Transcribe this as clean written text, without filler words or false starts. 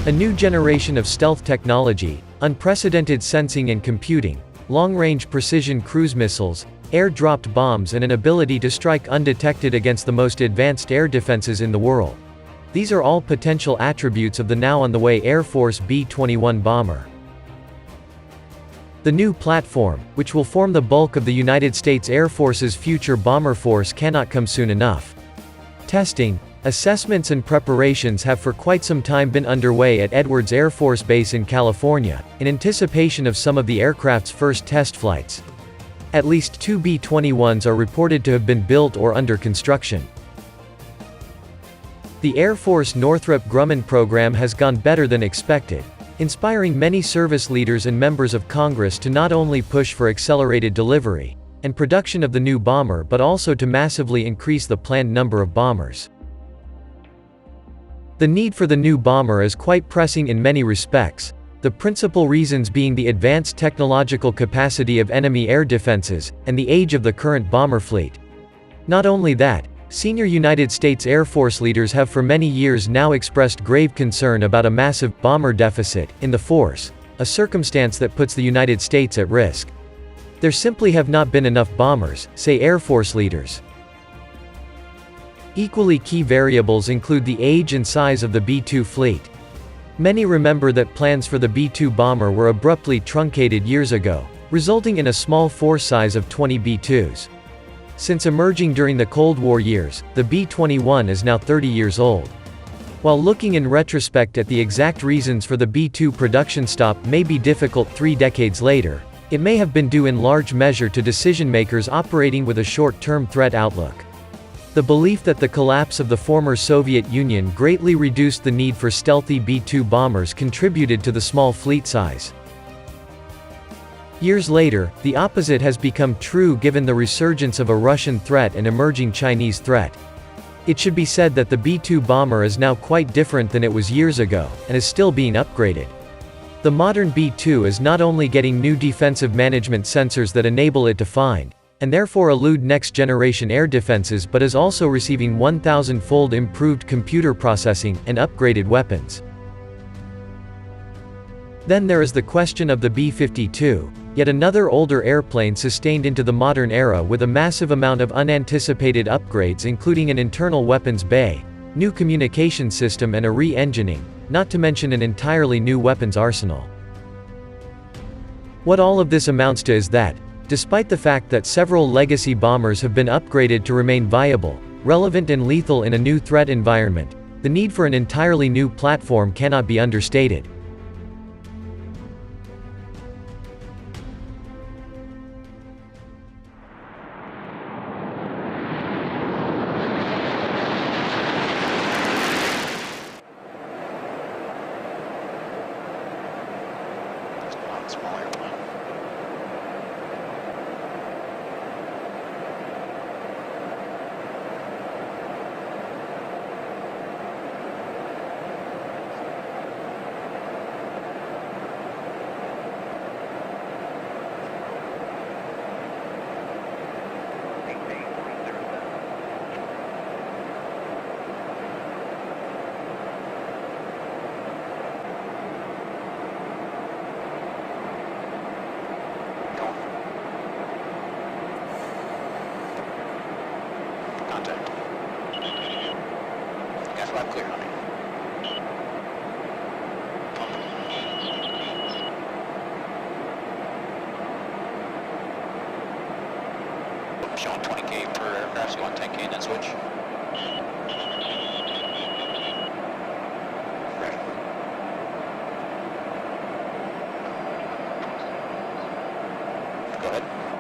A new generation of stealth technology, unprecedented sensing and computing, long-range precision cruise missiles, air-dropped bombs and an ability to strike undetected against the most advanced air defenses in the world. These are all potential attributes of the now-on-the-way Air Force B-21 bomber. The new platform, which will form the bulk of the United States Air Force's future bomber force, cannot come soon enough. Testing, assessments and preparations have for quite some time been underway at Edwards Air Force Base in California, in anticipation of some of the aircraft's first test flights. At least 2 B-21s are reported to have been built or under construction. The Air Force-Northrop Grumman program has gone better than expected, inspiring many service leaders and members of Congress to not only push for accelerated delivery and production of the new bomber but also to massively increase the planned number of bombers. The need for the new bomber is quite pressing in many respects, the principal reasons being the advanced technological capacity of enemy air defenses, and the age of the current bomber fleet. Not only that, senior United States Air Force leaders have for many years now expressed grave concern about a massive bomber deficit in the force, a circumstance that puts the United States at risk. There simply have not been enough bombers, say Air Force leaders. Equally key variables include the age and size of the B-2 fleet. Many remember that plans for the B-2 bomber were abruptly truncated years ago, resulting in a small force size of 20 B-2s. Since emerging during the Cold War years, the B-21 is now 30 years old. While looking in retrospect at the exact reasons for the B-2 production stop may be difficult 3 decades later, it may have been due in large measure to decision-makers operating with a short-term threat outlook. The belief that the collapse of the former Soviet Union greatly reduced the need for stealthy B-2 bombers contributed to the small fleet size. Years later, the opposite has become true given the resurgence of a Russian threat and emerging Chinese threat. It should be said that the B-2 bomber is now quite different than it was years ago, and is still being upgraded. The modern B-2 is not only getting new defensive management sensors that enable it to find, and therefore elude next-generation air defenses, but is also receiving 1,000-fold improved computer processing and upgraded weapons. Then there is the question of the B-52, yet another older airplane sustained into the modern era with a massive amount of unanticipated upgrades, including an internal weapons bay, new communication system and a re-engining, not to mention an entirely new weapons arsenal. What all of this amounts to is that, despite the fact that several legacy bombers have been upgraded to remain viable, relevant and lethal in a new threat environment, the need for an entirely new platform cannot be understated. Contact. Gas lab clear, honey. Showing 20K per aircraft, so you want 10K and then switch. Ready. Go ahead.